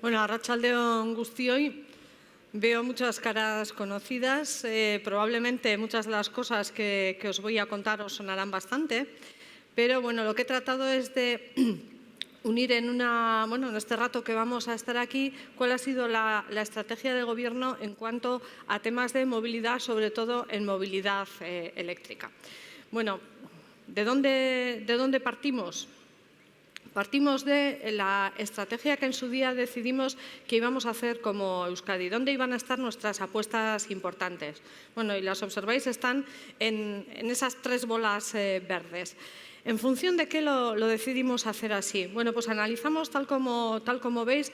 Bueno, arratsaldeon guztioi. Veo muchas caras conocidas. Probablemente muchas de las cosas que os voy a contar os sonarán bastante. Pero bueno, lo que he tratado es de unir en este rato que vamos a estar aquí, cuál ha sido la estrategia de Gobierno en cuanto a temas de movilidad, sobre todo en movilidad eléctrica. Bueno, ¿de dónde partimos? Partimos de la estrategia que en su día decidimos que íbamos a hacer como Euskadi. ¿Dónde iban a estar nuestras apuestas importantes? Bueno, y las observáis, están en esas tres bolas verdes. ¿En función de qué lo decidimos hacer así? Bueno, pues analizamos, tal como veis,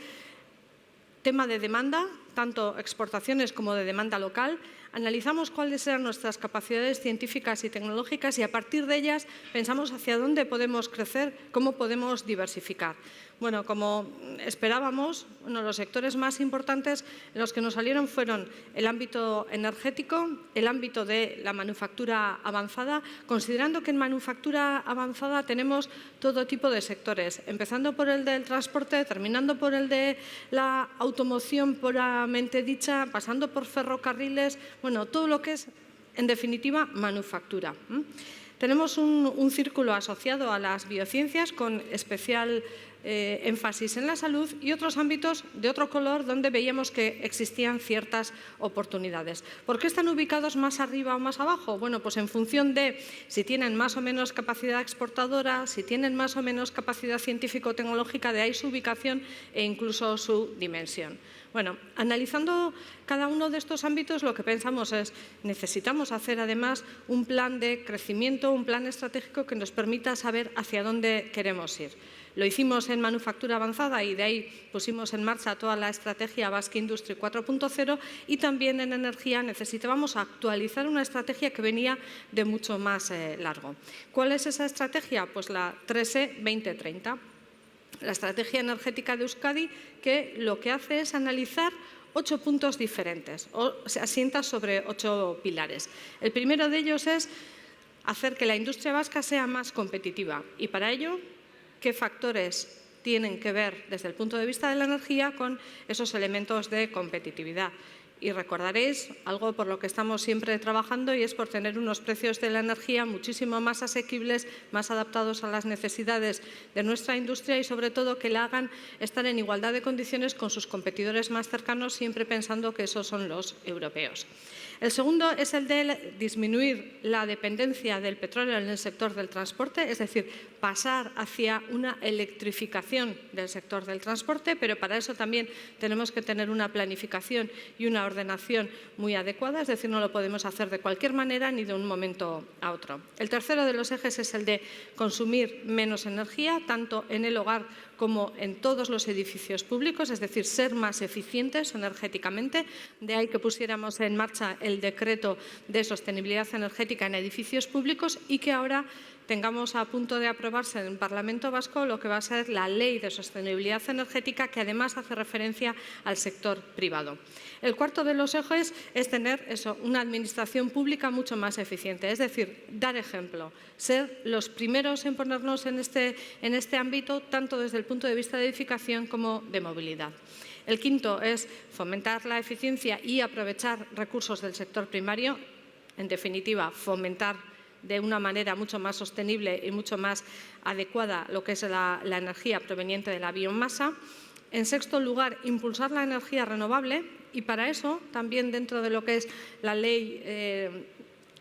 tema de demanda, tanto exportaciones como de demanda local. Analizamos cuáles eran nuestras capacidades científicas y tecnológicas y a partir de ellas pensamos hacia dónde podemos crecer, cómo podemos diversificar. Bueno, como esperábamos, los sectores más importantes en los que nos salieron fueron el ámbito energético, el ámbito de la manufactura avanzada, considerando que en manufactura avanzada tenemos todo tipo de sectores, empezando por el del transporte, terminando por el de la automoción puramente dicha, pasando por ferrocarriles, bueno, todo lo que es, en definitiva, manufactura. Tenemos un círculo asociado a las biociencias con especial énfasis en la salud y otros ámbitos de otro color donde veíamos que existían ciertas oportunidades. ¿Por qué están ubicados más arriba o más abajo? Bueno, pues en función de si tienen más o menos capacidad exportadora, si tienen más o menos capacidad científico-tecnológica, de ahí su ubicación e incluso su dimensión. Bueno, analizando cada uno de estos ámbitos, lo que pensamos es necesitamos hacer además un plan de crecimiento, un plan estratégico que nos permita saber hacia dónde queremos ir. Lo hicimos en manufactura avanzada y de ahí pusimos en marcha toda la estrategia Basque Industry 4.0 y también en energía necesitábamos actualizar una estrategia que venía de mucho más largo. ¿Cuál es esa estrategia? Pues la 3E 2030. La estrategia energética de Euskadi, que lo que hace es analizar 8 puntos diferentes, o se asienta sobre 8 pilares. El primero de ellos es hacer que la industria vasca sea más competitiva y para ello, ¿qué factores tienen que ver desde el punto de vista de la energía con esos elementos de competitividad? Y recordaréis algo por lo que estamos siempre trabajando y es por tener unos precios de la energía muchísimo más asequibles, más adaptados a las necesidades de nuestra industria y sobre todo que la hagan estar en igualdad de condiciones con sus competidores más cercanos, siempre pensando que esos son los europeos. El segundo es el de disminuir la dependencia del petróleo en el sector del transporte, es decir, pasar hacia una electrificación del sector del transporte, pero para eso también tenemos que tener una planificación y una ordenación muy adecuada, es decir, no lo podemos hacer de cualquier manera ni de un momento a otro. El tercero de los ejes es el de consumir menos energía, tanto en el hogar como en todos los edificios públicos, es decir, ser más eficientes energéticamente. De ahí que pusiéramos en marcha el decreto de sostenibilidad energética en edificios públicos y que ahora tengamos a punto de aprobarse en el Parlamento Vasco lo que va a ser la Ley de Sostenibilidad Energética, que además hace referencia al sector privado. El cuarto de los ejes es tener una administración pública mucho más eficiente, es decir, dar ejemplo, ser los primeros en ponernos en este ámbito, tanto desde el punto de vista de edificación como de movilidad. El quinto es fomentar la eficiencia y aprovechar recursos del sector primario, en definitiva, fomentar de una manera mucho más sostenible y mucho más adecuada lo que es la energía proveniente de la biomasa. En sexto lugar, impulsar la energía renovable y para eso también dentro de lo que es la ley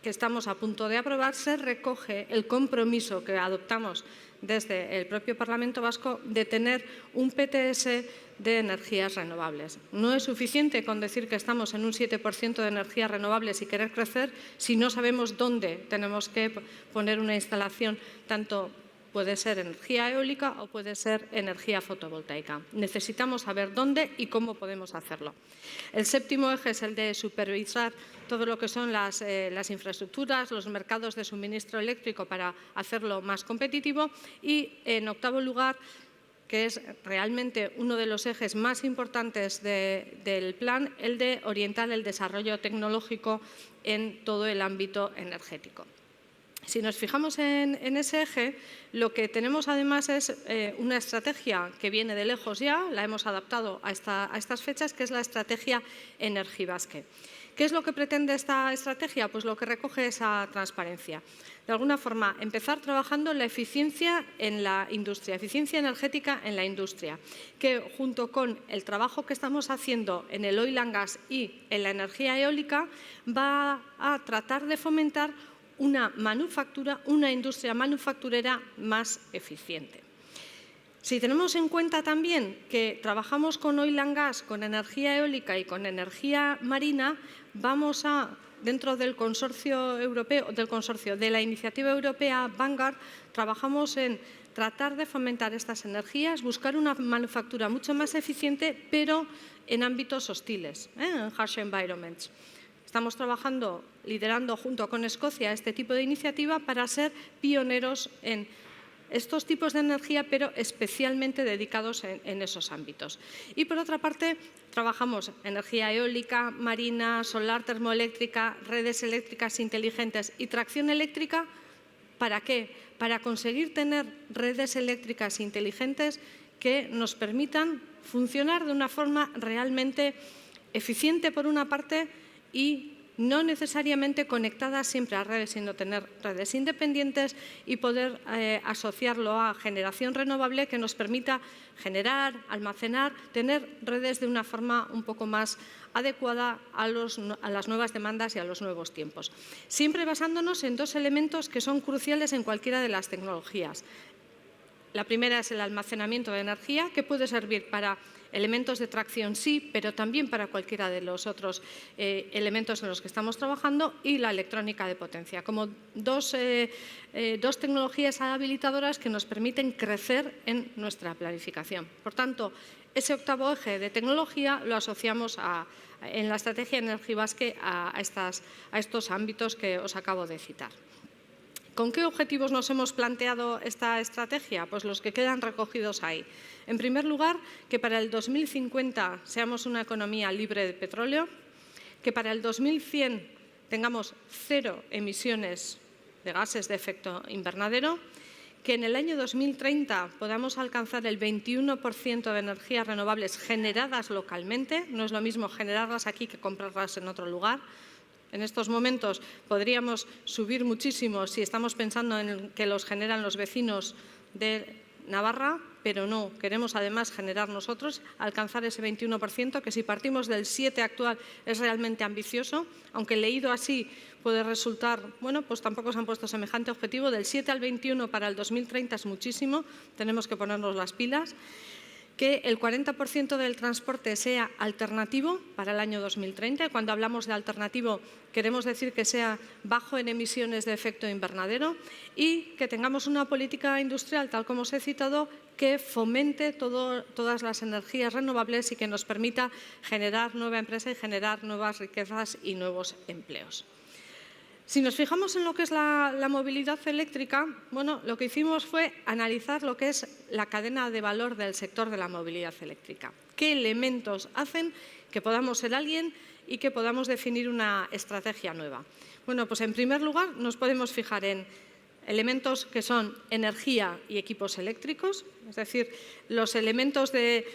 que estamos a punto de aprobar se recoge el compromiso que adoptamos desde el propio Parlamento Vasco de tener un PTS de energías renovables. No es suficiente con decir que estamos en un 7% de energías renovables y querer crecer si no sabemos dónde tenemos que poner una instalación, tanto puede ser energía eólica o puede ser energía fotovoltaica. Necesitamos saber dónde y cómo podemos hacerlo. El séptimo eje es el de supervisar todo lo que son las infraestructuras, los mercados de suministro eléctrico para hacerlo más competitivo y, en octavo lugar, que es realmente uno de los ejes más importantes del plan, el de orientar el desarrollo tecnológico en todo el ámbito energético. Si nos fijamos en ese eje, lo que tenemos además es una estrategia que viene de lejos ya, la hemos adaptado a estas fechas, que es la estrategia Energibasque. ¿Qué es lo que pretende esta estrategia? Pues lo que recoge esa transparencia. De alguna forma, empezar trabajando en la eficiencia en la industria, eficiencia energética en la industria, que junto con el trabajo que estamos haciendo en el oil and gas y en la energía eólica, va a tratar de fomentar una manufactura, una industria manufacturera más eficiente. Si tenemos en cuenta también que trabajamos con oil and gas, con energía eólica y con energía marina, vamos a, dentro del consorcio europeo, de la iniciativa europea Vanguard, trabajamos en tratar de fomentar estas energías, buscar una manufactura mucho más eficiente, pero en ámbitos hostiles, en harsh environments. Estamos trabajando, liderando junto con Escocia este tipo de iniciativa para ser pioneros en estos tipos de energía, pero especialmente dedicados en esos ámbitos. Y por otra parte, trabajamos energía eólica, marina, solar, termoeléctrica, redes eléctricas inteligentes y tracción eléctrica. ¿Para qué? Para conseguir tener redes eléctricas inteligentes que nos permitan funcionar de una forma realmente eficiente por una parte y no necesariamente conectadas siempre a redes, sino tener redes independientes y poder asociarlo a generación renovable que nos permita generar, almacenar, tener redes de una forma un poco más adecuada a las nuevas demandas y a los nuevos tiempos. Siempre basándonos en dos elementos que son cruciales en cualquiera de las tecnologías. La primera es el almacenamiento de energía, que puede servir para elementos de tracción, sí, pero también para cualquiera de los otros elementos en los que estamos trabajando, y la electrónica de potencia, como dos tecnologías habilitadoras que nos permiten crecer en nuestra planificación. Por tanto, ese octavo eje de tecnología lo asociamos en la estrategia Energibasque a estos ámbitos que os acabo de citar. ¿Con qué objetivos nos hemos planteado esta estrategia? Pues los que quedan recogidos ahí. En primer lugar, que para el 2050 seamos una economía libre de petróleo, que para el 2100 tengamos 0 emisiones de gases de efecto invernadero, que en el año 2030 podamos alcanzar el 21% de energías renovables generadas localmente. No es lo mismo generarlas aquí que comprarlas en otro lugar. En estos momentos podríamos subir muchísimo si estamos pensando en que los generan los vecinos de Navarra, pero no, queremos además generar nosotros, alcanzar ese 21%, que si partimos del 7% actual es realmente ambicioso, aunque leído así puede resultar, bueno, pues tampoco se han puesto semejante objetivo, del 7 al 21 para el 2030 es muchísimo, tenemos que ponernos las pilas. Que el 40% del transporte sea alternativo para el año 2030. Y cuando hablamos de alternativo, queremos decir que sea bajo en emisiones de efecto invernadero y que tengamos una política industrial, tal como os he citado, que fomente todas las energías renovables y que nos permita generar nueva empresa y generar nuevas riquezas y nuevos empleos. Si nos fijamos en lo que es la movilidad eléctrica, bueno, lo que hicimos fue analizar lo que es la cadena de valor del sector de la movilidad eléctrica. ¿Qué elementos hacen que podamos ser alguien y que podamos definir una estrategia nueva? Bueno, pues en primer lugar nos podemos fijar en elementos que son energía y equipos eléctricos, es decir, los elementos de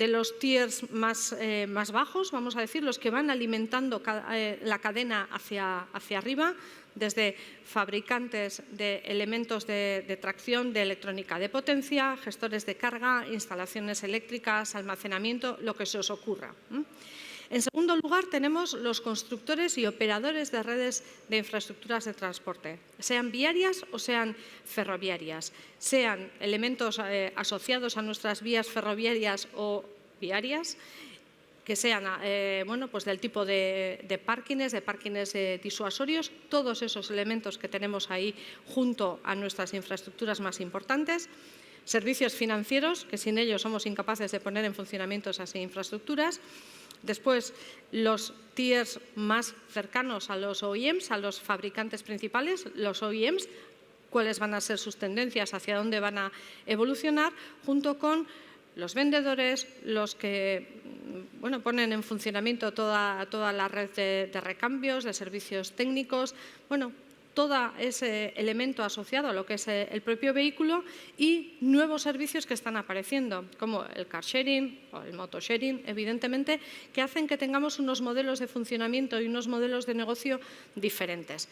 los tiers más bajos, vamos a decir, los que van alimentando la cadena hacia arriba, desde fabricantes de elementos de tracción, de electrónica de potencia, gestores de carga, instalaciones eléctricas, almacenamiento, lo que se os ocurra. En segundo lugar, tenemos los constructores y operadores de redes de infraestructuras de transporte, sean viarias o sean ferroviarias, sean elementos asociados a nuestras vías ferroviarias o viarias, que sean bueno, pues del tipo de parkings disuasorios, todos esos elementos que tenemos ahí junto a nuestras infraestructuras más importantes. Servicios financieros, que sin ellos somos incapaces de poner en funcionamiento esas infraestructuras. Después, los tiers más cercanos a los OEMs, a los fabricantes principales, los OEMs, cuáles van a ser sus tendencias, hacia dónde van a evolucionar, junto con los vendedores, los que bueno, ponen en funcionamiento toda la red de recambios, de servicios técnicos. Bueno, todo ese elemento asociado a lo que es el propio vehículo y nuevos servicios que están apareciendo, como el car sharing o el moto sharing, evidentemente, que hacen que tengamos unos modelos de funcionamiento y unos modelos de negocio diferentes.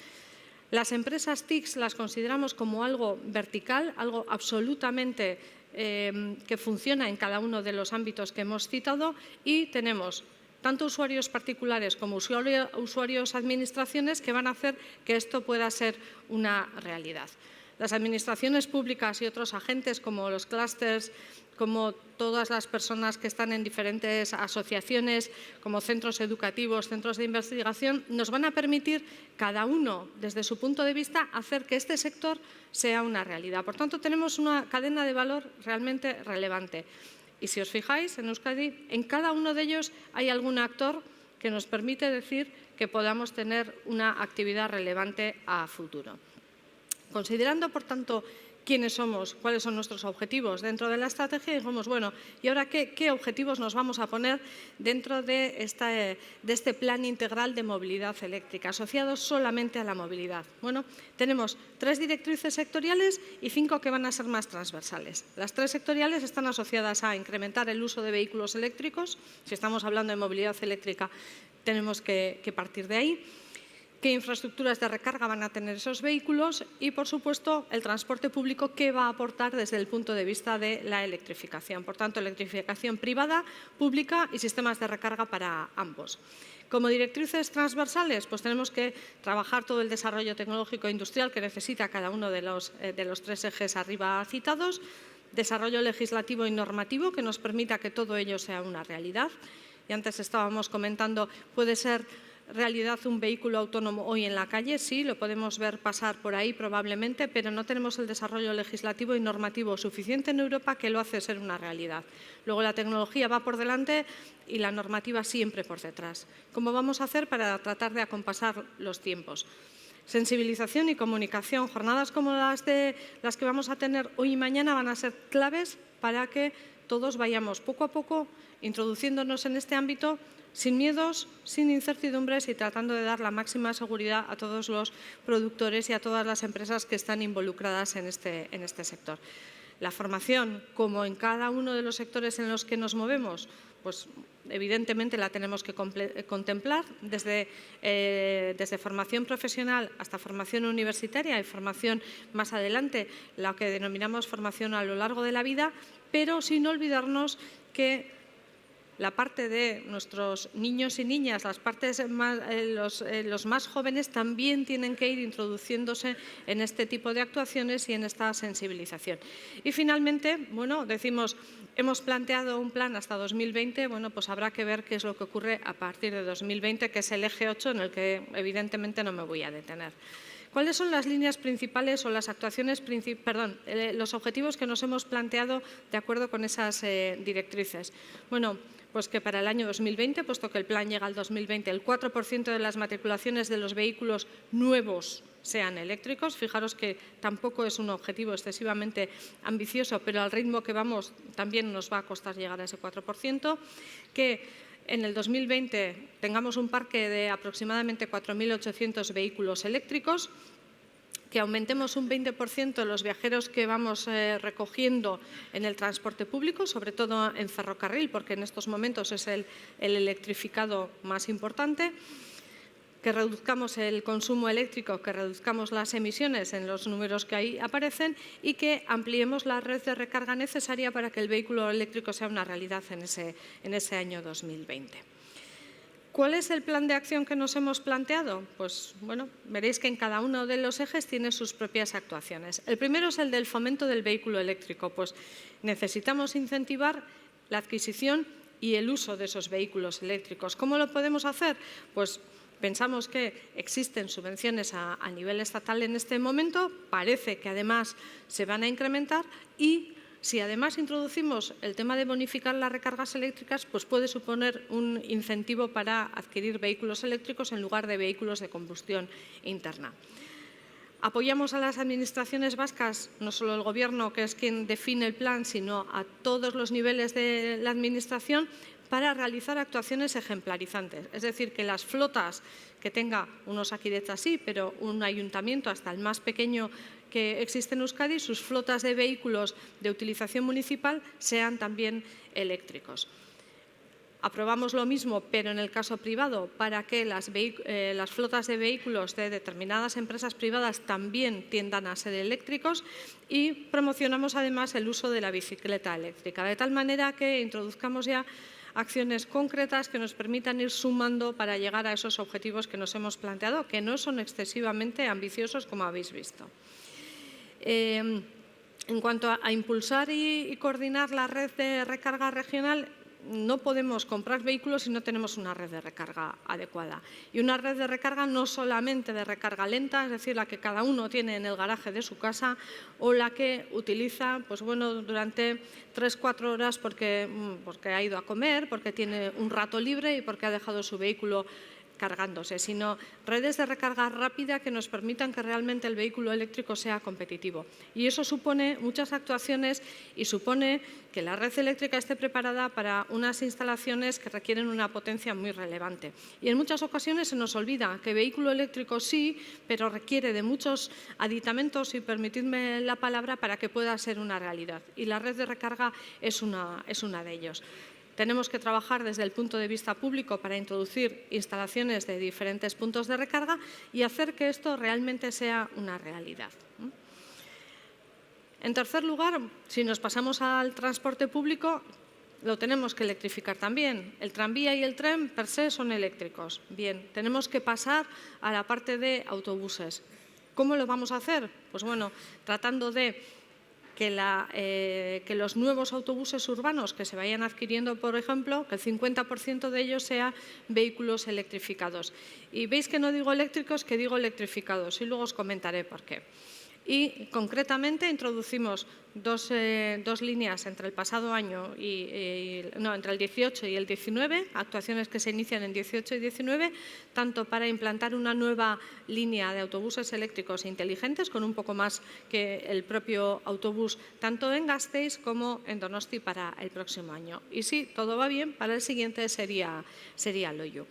Las empresas TICs las consideramos como algo vertical, algo absolutamente que funciona en cada uno de los ámbitos que hemos citado, y tenemos tanto usuarios particulares como usuarios administraciones que van a hacer que esto pueda ser una realidad. Las administraciones públicas y otros agentes como los clústeres, como todas las personas que están en diferentes asociaciones, como centros educativos, centros de investigación, nos van a permitir, cada uno desde su punto de vista, hacer que este sector sea una realidad. Por tanto, tenemos una cadena de valor realmente relevante. Y si os fijáis, en Euskadi, en cada uno de ellos hay algún actor que nos permite decir que podamos tener una actividad relevante a futuro. Considerando, por tanto, quiénes somos, cuáles son nuestros objetivos dentro de la estrategia, dijimos, bueno, ¿y ahora qué objetivos nos vamos a poner dentro de este plan integral de movilidad eléctrica, asociados solamente a la movilidad? Bueno, tenemos 3 directrices sectoriales y 5 que van a ser más transversales. Las 3 sectoriales están asociadas a incrementar el uso de vehículos eléctricos. Si estamos hablando de movilidad eléctrica, tenemos que partir de ahí. Qué infraestructuras de recarga van a tener esos vehículos y, por supuesto, el transporte público, qué va a aportar desde el punto de vista de la electrificación. Por tanto, electrificación privada, pública y sistemas de recarga para ambos. Como directrices transversales, pues tenemos que trabajar todo el desarrollo tecnológico e industrial que necesita cada uno de los 3 ejes arriba citados, desarrollo legislativo y normativo que nos permita que todo ello sea una realidad. Y antes estábamos comentando, puede ser realidad un vehículo autónomo hoy en la calle, sí, lo podemos ver pasar por ahí probablemente, pero no tenemos el desarrollo legislativo y normativo suficiente en Europa que lo hace ser una realidad. Luego la tecnología va por delante y la normativa siempre por detrás. ¿Cómo vamos a hacer para tratar de acompasar los tiempos? Sensibilización y comunicación. Jornadas como las que vamos a tener hoy y mañana van a ser claves para que todos vayamos poco a poco introduciéndonos en este ámbito sin miedos, sin incertidumbres y tratando de dar la máxima seguridad a todos los productores y a todas las empresas que están involucradas en este sector. La formación, como en cada uno de los sectores en los que nos movemos, pues evidentemente la tenemos que contemplar desde formación profesional hasta formación universitaria y formación más adelante, la que denominamos formación a lo largo de la vida, pero sin olvidarnos que la parte de nuestros niños y niñas, los más jóvenes también tienen que ir introduciéndose en este tipo de actuaciones y en esta sensibilización. Y finalmente, bueno, decimos, hemos planteado un plan hasta 2020, bueno, pues habrá que ver qué es lo que ocurre a partir de 2020, que es el eje 8 en el que evidentemente no me voy a detener. ¿Cuáles son las líneas principales o las actuaciones, los objetivos que nos hemos planteado de acuerdo con esas directrices? Bueno, pues que para el año 2020, puesto que el plan llega al 2020, el 4% de las matriculaciones de los vehículos nuevos sean eléctricos. Fijaros que tampoco es un objetivo excesivamente ambicioso, pero al ritmo que vamos también nos va a costar llegar a ese 4%. Que en el 2020 tengamos un parque de aproximadamente 4.800 vehículos eléctricos, que aumentemos un 20% los viajeros que vamos recogiendo en el transporte público, sobre todo en ferrocarril, porque en estos momentos es el electrificado más importante, que reduzcamos el consumo eléctrico, que reduzcamos las emisiones en los números que ahí aparecen y que ampliemos la red de recarga necesaria para que el vehículo eléctrico sea una realidad en ese año 2020. ¿Cuál es el plan de acción que nos hemos planteado? Pues bueno, veréis que en cada uno de los ejes tiene sus propias actuaciones. El primero es el del fomento del vehículo eléctrico. Pues necesitamos incentivar la adquisición y el uso de esos vehículos eléctricos. ¿Cómo lo podemos hacer? Pues pensamos que existen subvenciones a nivel estatal en este momento, parece que además se van a incrementar y si además introducimos el tema de bonificar las recargas eléctricas, pues puede suponer un incentivo para adquirir vehículos eléctricos en lugar de vehículos de combustión interna. Apoyamos a las administraciones vascas, no solo el Gobierno, que es quien define el plan, sino a todos los niveles de la Administración, para realizar actuaciones ejemplarizantes. Es decir, que las flotas que tenga unos Osakidetza sí, pero un ayuntamiento hasta el más pequeño que existe en Euskadi, sus flotas de vehículos de utilización municipal sean también eléctricos. Aprobamos lo mismo, pero en el caso privado, para que las flotas de vehículos de determinadas empresas privadas también tiendan a ser eléctricos, y promocionamos además el uso de la bicicleta eléctrica, de tal manera que introduzcamos ya acciones concretas que nos permitan ir sumando para llegar a esos objetivos que nos hemos planteado, que no son excesivamente ambiciosos, como habéis visto. En cuanto a impulsar y coordinar la red de recarga regional, no podemos comprar vehículos si no tenemos una red de recarga adecuada. Y una red de recarga no solamente de recarga lenta, es decir, la que cada uno tiene en el garaje de su casa o la que utiliza durante 3-4 horas porque ha ido a comer, porque tiene un rato libre y porque ha dejado su vehículo cargándose, sino redes de recarga rápida que nos permitan que realmente el vehículo eléctrico sea competitivo. Y eso supone muchas actuaciones y supone que la red eléctrica esté preparada para unas instalaciones que requieren una potencia muy relevante. Y en muchas ocasiones se nos olvida que vehículo eléctrico sí, pero requiere de muchos aditamentos, y permitidme la palabra, para que pueda ser una realidad. Y la red de recarga es una de ellos. Tenemos que trabajar desde el punto de vista público para introducir instalaciones de diferentes puntos de recarga y hacer que esto realmente sea una realidad. En tercer lugar, si nos pasamos al transporte público, lo tenemos que electrificar también. El tranvía y el tren per se son eléctricos. Bien, tenemos que pasar a la parte de autobuses. ¿Cómo lo vamos a hacer? Pues bueno, tratando de que los nuevos autobuses urbanos que se vayan adquiriendo, por ejemplo, que el 50% de ellos sea vehículos electrificados. Y veis que no digo eléctricos, que digo electrificados, y luego os comentaré por qué. Y concretamente introducimos dos líneas entre el pasado año entre el 18 y el 19, actuaciones que se inician en 18 y 19, tanto para implantar una nueva línea de autobuses eléctricos inteligentes, con un poco más que el propio autobús, tanto en Gasteiz como en Donosti para el próximo año. Y si todo va bien, para el siguiente sería Loiu.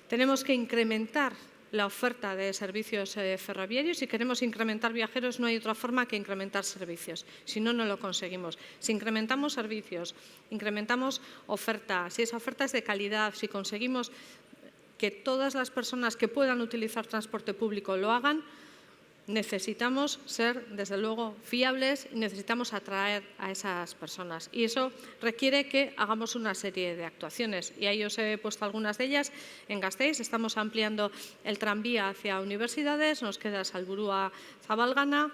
Tenemos que incrementar la oferta de servicios ferroviarios. Si queremos incrementar viajeros, no hay otra forma que incrementar servicios, si no, no lo conseguimos. Si incrementamos servicios, incrementamos oferta, si esa oferta es de calidad, si conseguimos que todas las personas que puedan utilizar transporte público lo hagan, necesitamos ser, desde luego, fiables y necesitamos atraer a esas personas. Y eso requiere que hagamos una serie de actuaciones. Y ahí os he puesto algunas de ellas. En Gasteiz estamos ampliando el tranvía hacia universidades, nos queda Salburua Zabalgana.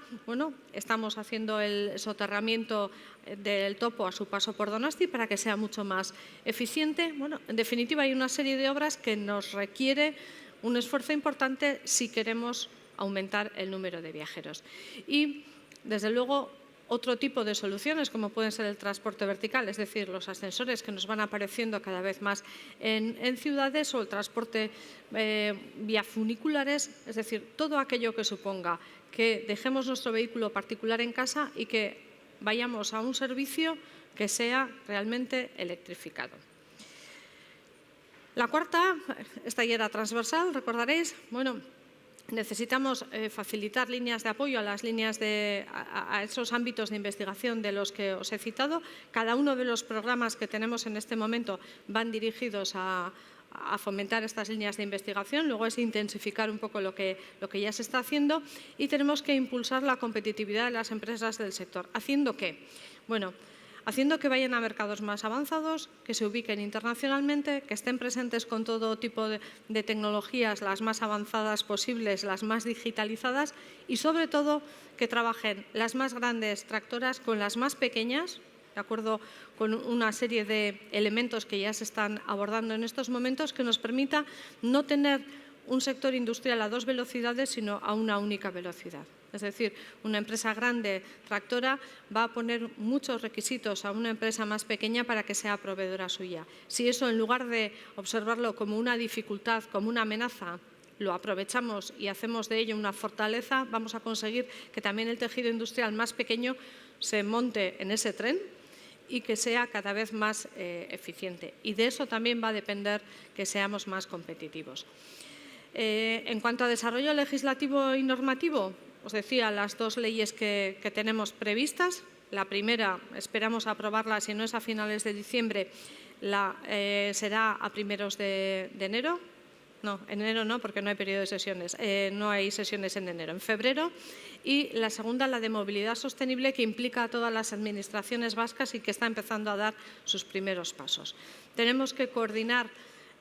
Estamos haciendo el soterramiento del topo a su paso por Donosti para que sea mucho más eficiente. En definitiva, hay una serie de obras que nos requiere un esfuerzo importante si queremos aumentar el número de viajeros. Y, desde luego, otro tipo de soluciones, como pueden ser el transporte vertical, es decir, los ascensores que nos van apareciendo cada vez más en ciudades, o el transporte vía funiculares, es decir, todo aquello que suponga que dejemos nuestro vehículo particular en casa y que vayamos a un servicio que sea realmente electrificado. La cuarta, esta ya era transversal, recordaréis, necesitamos facilitar líneas de apoyo a esos ámbitos de investigación de los que os he citado. Cada uno de los programas que tenemos en este momento van dirigidos a fomentar estas líneas de investigación. Luego es intensificar un poco lo que ya se está haciendo, y tenemos que impulsar la competitividad de las empresas del sector. ¿Haciendo qué? Haciendo que vayan a mercados más avanzados, que se ubiquen internacionalmente, que estén presentes con todo tipo de tecnologías, las más avanzadas posibles, las más digitalizadas, y sobre todo que trabajen las más grandes tractoras con las más pequeñas, de acuerdo con una serie de elementos que ya se están abordando en estos momentos, que nos permita no tener un sector industrial a 2 velocidades, sino a una única velocidad. Es decir, una empresa grande tractora va a poner muchos requisitos a una empresa más pequeña para que sea proveedora suya. Si eso, en lugar de observarlo como una dificultad, como una amenaza, lo aprovechamos y hacemos de ello una fortaleza, vamos a conseguir que también el tejido industrial más pequeño se monte en ese tren y que sea cada vez más eficiente. Y de eso también va a depender que seamos más competitivos. En cuanto a desarrollo legislativo y normativo, os decía las dos leyes que tenemos previstas. La primera, esperamos aprobarla, si no es a finales de diciembre, será a primeros de enero. No, en enero no, porque no hay periodo de sesiones. No hay sesiones en enero, en febrero. Y la segunda, la de movilidad sostenible, que implica a todas las administraciones vascas y que está empezando a dar sus primeros pasos. Tenemos que coordinar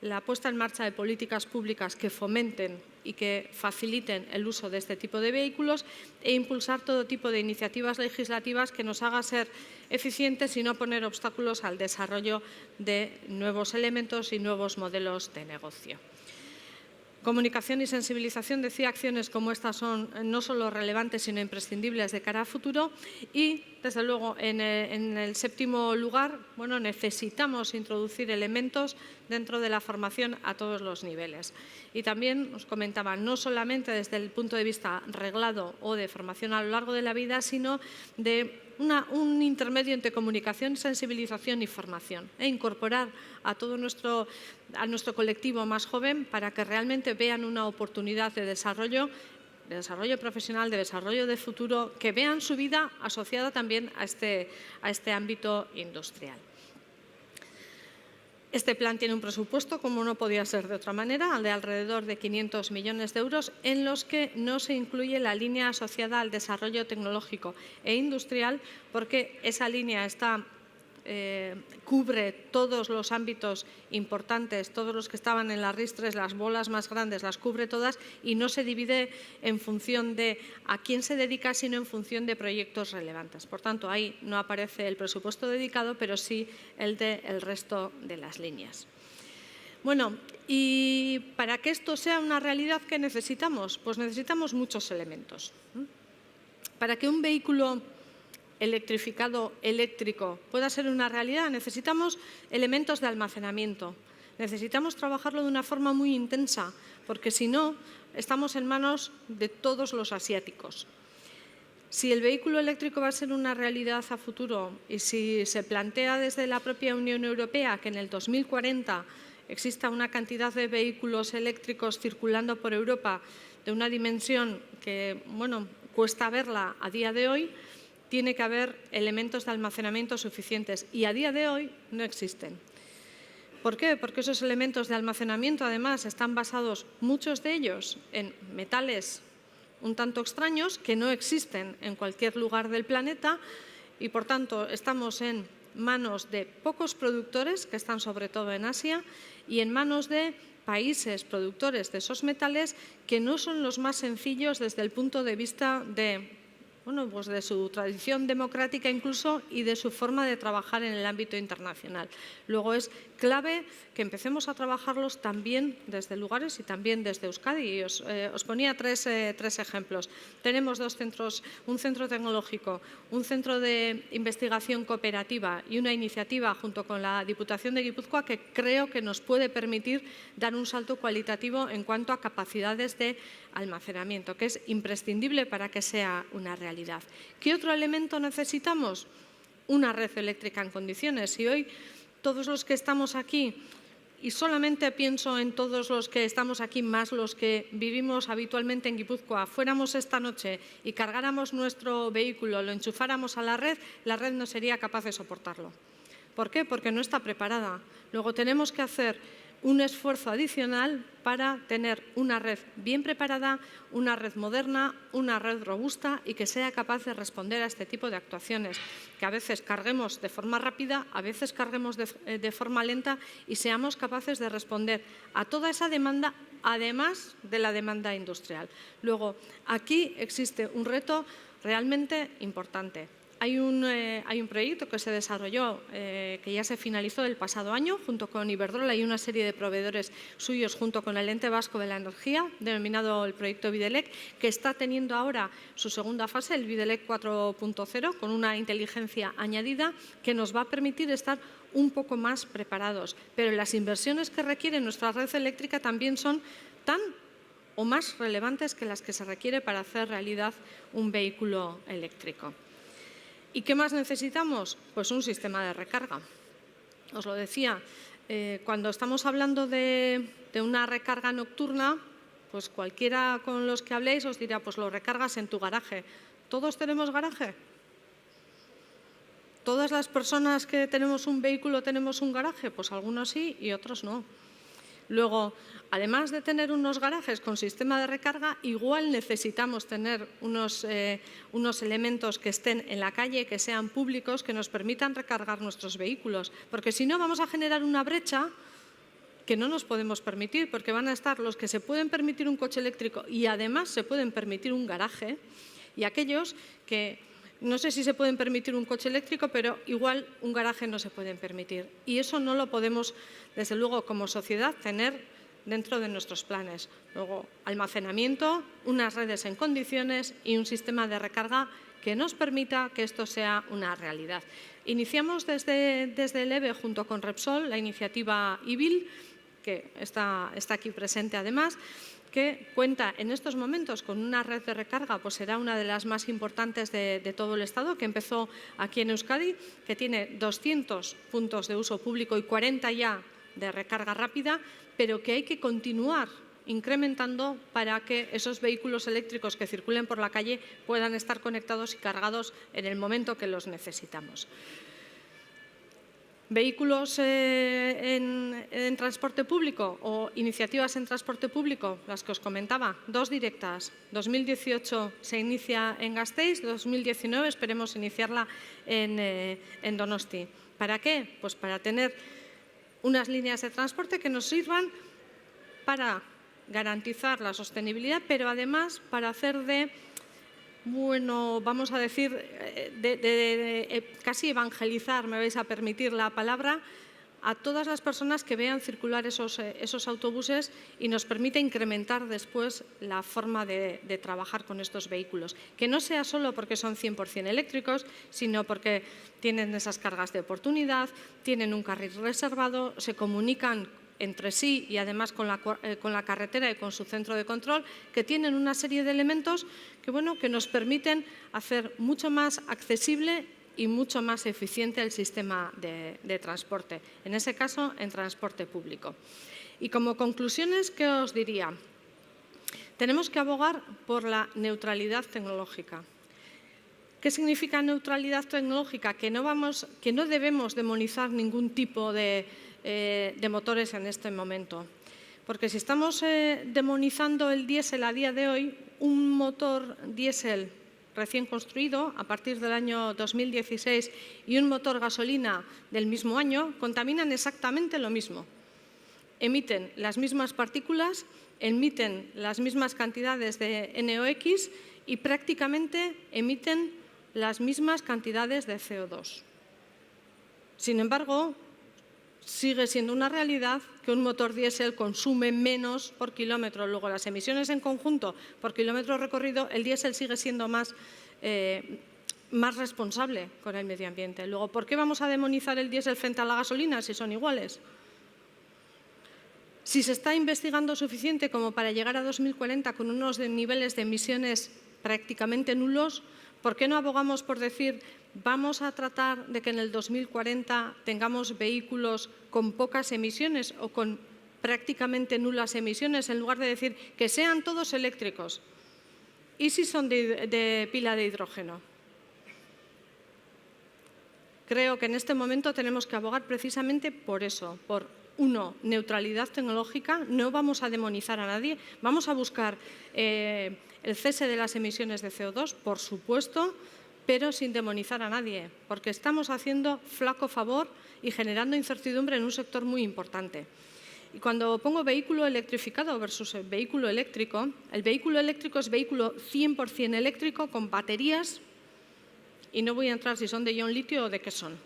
la puesta en marcha de políticas públicas que fomenten y que faciliten el uso de este tipo de vehículos e impulsar todo tipo de iniciativas legislativas que nos hagan ser eficientes y no poner obstáculos al desarrollo de nuevos elementos y nuevos modelos de negocio. Comunicación y sensibilización, decía, acciones como estas son no solo relevantes, sino imprescindibles de cara a futuro. Y, desde luego, en el séptimo lugar, bueno, necesitamos introducir elementos dentro de la formación a todos los niveles. Y también os comentaba, no solamente desde el punto de vista reglado o de formación a lo largo de la vida, sino de un intermedio entre comunicación, sensibilización y formación, e incorporar a todo nuestro colectivo más joven para que realmente vean una oportunidad de desarrollo profesional, de desarrollo de futuro, que vean su vida asociada también a este ámbito industrial. Este plan tiene un presupuesto, como no podía ser de otra manera, de alrededor de 500 millones de euros, en los que no se incluye la línea asociada al desarrollo tecnológico e industrial, porque esa línea cubre todos los ámbitos importantes, todos los que estaban en las RIS3, las bolas más grandes, las cubre todas y no se divide en función de a quién se dedica, sino en función de proyectos relevantes. Por tanto, ahí no aparece el presupuesto dedicado, pero sí el del resto de las líneas. Bueno, y para que esto sea una realidad, ¿qué necesitamos? Pues necesitamos muchos elementos. Para que un vehículo electrificado, eléctrico, pueda ser una realidad, necesitamos elementos de almacenamiento. Necesitamos trabajarlo de una forma muy intensa, porque si no, estamos en manos de todos los asiáticos. Si el vehículo eléctrico va a ser una realidad a futuro y si se plantea desde la propia Unión Europea que en el 2040 exista una cantidad de vehículos eléctricos circulando por Europa de una dimensión que, bueno, cuesta verla a día de hoy, tiene que haber elementos de almacenamiento suficientes y a día de hoy no existen. ¿Por qué? Porque esos elementos de almacenamiento, además, están basados, muchos de ellos, en metales un tanto extraños que no existen en cualquier lugar del planeta y, por tanto, estamos en manos de pocos productores, que están sobre todo en Asia, y en manos de países productores de esos metales que no son los más sencillos desde el punto de vista de su tradición democrática incluso y de su forma de trabajar en el ámbito internacional. Luego es clave que empecemos a trabajarlos también desde lugares y también desde Euskadi. Y os ponía tres ejemplos. Tenemos dos centros, un centro tecnológico, un centro de investigación cooperativa y una iniciativa junto con la Diputación de Guipúzcoa que creo que nos puede permitir dar un salto cualitativo en cuanto a capacidades de almacenamiento, que es imprescindible para que sea una realidad. ¿Qué otro elemento necesitamos? Una red eléctrica en condiciones. Y hoy todos los que estamos aquí, y solamente pienso en todos los que estamos aquí más los que vivimos habitualmente en Guipúzcoa, fuéramos esta noche y cargáramos nuestro vehículo, lo enchufáramos a la red no sería capaz de soportarlo. ¿Por qué? Porque no está preparada. Luego tenemos que hacer un esfuerzo adicional para tener una red bien preparada, una red moderna, una red robusta y que sea capaz de responder a este tipo de actuaciones. Que a veces carguemos de forma rápida, a veces carguemos de forma lenta y seamos capaces de responder a toda esa demanda, además de la demanda industrial. Luego, aquí existe un reto realmente importante. Hay un proyecto que se desarrolló, que ya se finalizó el pasado año, junto con Iberdrola y una serie de proveedores suyos, junto con el Ente Vasco de la Energía, denominado el proyecto Bidelec, que está teniendo ahora su segunda fase, el Bidelec 4.0, con una inteligencia añadida que nos va a permitir estar un poco más preparados. Pero las inversiones que requiere nuestra red eléctrica también son tan o más relevantes que las que se requiere para hacer realidad un vehículo eléctrico. ¿Y qué más necesitamos? Pues un sistema de recarga. Os lo decía, cuando estamos hablando de una recarga nocturna, pues cualquiera con los que habléis os dirá, pues lo recargas en tu garaje. ¿Todos tenemos garaje? ¿Todas las personas que tenemos un vehículo tenemos un garaje? Pues algunos sí y otros no. Luego, además de tener unos garajes con sistema de recarga, igual necesitamos tener unos elementos que estén en la calle, que sean públicos, que nos permitan recargar nuestros vehículos. Porque si no, vamos a generar una brecha que no nos podemos permitir, porque van a estar los que se pueden permitir un coche eléctrico y además se pueden permitir un garaje, y aquellos que no sé si se pueden permitir un coche eléctrico, pero igual un garaje no se pueden permitir. Y eso no lo podemos, desde luego, como sociedad, tener dentro de nuestros planes. Luego, almacenamiento, unas redes en condiciones y un sistema de recarga que nos permita que esto sea una realidad. Iniciamos desde el EVE, junto con Repsol, la iniciativa IBIL, que está aquí presente además, que cuenta en estos momentos con una red de recarga, pues será una de las más importantes de todo el Estado, que empezó aquí en Euskadi, que tiene 200 puntos de uso público y 40 ya de recarga rápida, pero que hay que continuar incrementando para que esos vehículos eléctricos que circulen por la calle puedan estar conectados y cargados en el momento que los necesitamos. Vehículos en transporte público o iniciativas en transporte público, las que os comentaba, dos directas. 2018 se inicia en Gasteiz, 2019 esperemos iniciarla en Donosti. ¿Para qué? Pues para tener unas líneas de transporte que nos sirvan para garantizar la sostenibilidad, pero además para hacer vamos a decir, casi evangelizar, me vais a permitir la palabra, a todas las personas que vean circular esos autobuses y nos permite incrementar después la forma de trabajar con estos vehículos. Que no sea solo porque son 100% eléctricos, sino porque tienen esas cargas de oportunidad, tienen un carril reservado, se comunican entre sí y además con la carretera y con su centro de control, que tienen una serie de elementos que nos permiten hacer mucho más accesible y mucho más eficiente el sistema de transporte, en ese caso en transporte público. Y como conclusiones, ¿qué os diría? Tenemos que abogar por la neutralidad tecnológica. ¿Qué significa neutralidad tecnológica? Que no debemos demonizar ningún tipo de motores en este momento. Porque si estamos demonizando el diésel a día de hoy, un motor diésel recién construido a partir del año 2016 y un motor gasolina del mismo año contaminan exactamente lo mismo. Emiten las mismas partículas, emiten las mismas cantidades de NOx y prácticamente emiten las mismas cantidades de CO2. Sin embargo, sigue siendo una realidad que un motor diésel consume menos por kilómetro. Luego, las emisiones en conjunto por kilómetro recorrido, el diésel sigue siendo más responsable con el medio ambiente. Luego, ¿por qué vamos a demonizar el diésel frente a la gasolina si son iguales? Si se está investigando suficiente como para llegar a 2040 con unos niveles de emisiones prácticamente nulos, ¿por qué no abogamos por decir vamos a tratar de que en el 2040 tengamos vehículos con pocas emisiones o con prácticamente nulas emisiones, en lugar de decir que sean todos eléctricos? ¿Y si son de pila de hidrógeno? Creo que en este momento tenemos que abogar precisamente por eso, por neutralidad tecnológica. No vamos a demonizar a nadie, vamos a buscar el cese de las emisiones de CO2, por supuesto, pero sin demonizar a nadie, porque estamos haciendo flaco favor y generando incertidumbre en un sector muy importante. Y cuando pongo vehículo electrificado versus el vehículo eléctrico es vehículo 100% eléctrico con baterías, y no voy a entrar si son de ion litio o de qué son,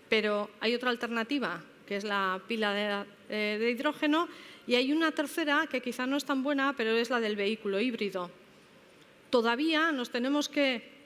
pero hay otra alternativa, que es la pila de hidrógeno, y hay una tercera que quizá no es tan buena, pero es la del vehículo híbrido. Todavía nos tenemos que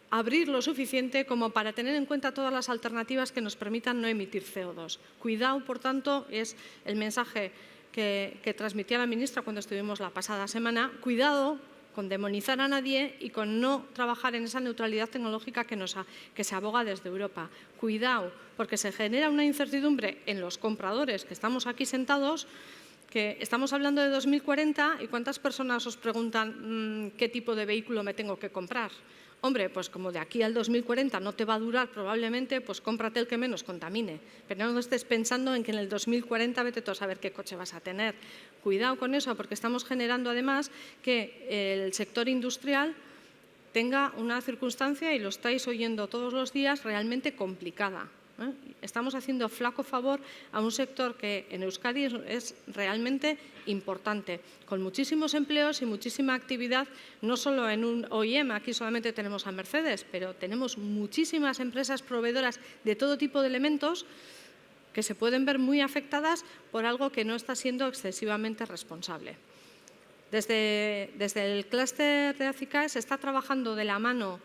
abrir lo suficiente como para tener en cuenta todas las alternativas que nos permitan no emitir CO2. Cuidado, por tanto, es el mensaje que transmitía la ministra cuando estuvimos la pasada semana, cuidado con demonizar a nadie y con no trabajar en esa neutralidad tecnológica que se aboga desde Europa. Cuidado, porque se genera una incertidumbre en los compradores que estamos aquí sentados, que estamos hablando de 2040 y ¿cuántas personas os preguntan qué tipo de vehículo me tengo que comprar? Hombre, pues como de aquí al 2040 no te va a durar probablemente, pues cómprate el que menos contamine. Pero no estés pensando en que en el 2040 vete tú a saber qué coche vas a tener. Cuidado con eso, porque estamos generando además que el sector industrial tenga una circunstancia, y lo estáis oyendo todos los días, realmente complicada. Estamos haciendo flaco favor a un sector que en Euskadi es realmente importante, con muchísimos empleos y muchísima actividad, no solo en un OEM, aquí solamente tenemos a Mercedes, pero tenemos muchísimas empresas proveedoras de todo tipo de elementos que se pueden ver muy afectadas por algo que no está siendo excesivamente responsable. Desde el clúster de ACICAE se está trabajando de la mano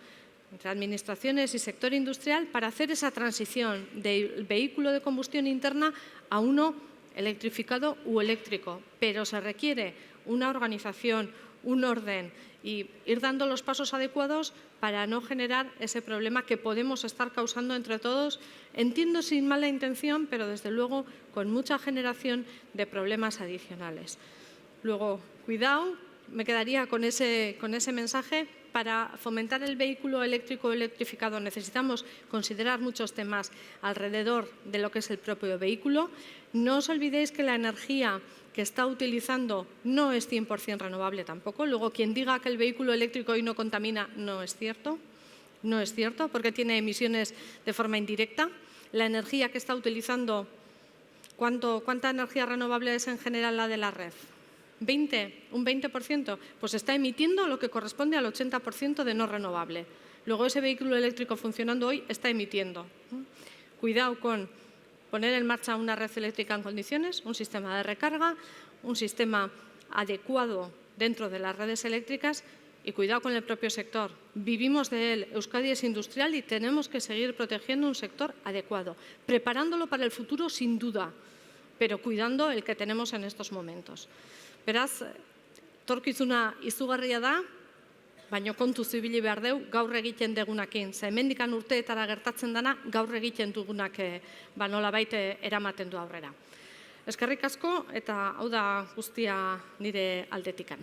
entre administraciones y sector industrial para hacer esa transición del vehículo de combustión interna a uno electrificado u eléctrico, pero se requiere una organización, un orden y ir dando los pasos adecuados para no generar ese problema que podemos estar causando entre todos, entiendo sin mala intención, pero desde luego con mucha generación de problemas adicionales. Luego, cuidado, me quedaría con ese mensaje. Para fomentar el vehículo eléctrico o electrificado necesitamos considerar muchos temas alrededor de lo que es el propio vehículo. No os olvidéis que la energía que está utilizando no es 100% renovable tampoco. Luego, quien diga que el vehículo eléctrico hoy no contamina, no es cierto. No es cierto, porque tiene emisiones de forma indirecta. La energía que está utilizando, ¿cuánta energía renovable es en general la de la red? un 20%, pues está emitiendo lo que corresponde al 80% de no renovable. Luego ese vehículo eléctrico funcionando hoy está emitiendo. Cuidado con poner en marcha una red eléctrica en condiciones, un sistema de recarga, un sistema adecuado dentro de las redes eléctricas y cuidado con el propio sector. Vivimos de él, Euskadi es industrial y tenemos que seguir protegiendo un sector adecuado, preparándolo para el futuro sin duda, pero cuidando el que tenemos en estos momentos. Beraz, etorkizuna izugarria da, baina kontuz ibili behar dugu gaur egiten degunakin. Ze hemendik urteetara gertatzen dana gaur egiten dugunak nolabait eramaten du aurrera. Eskerrik asko eta hau da guztia nire aldetikan.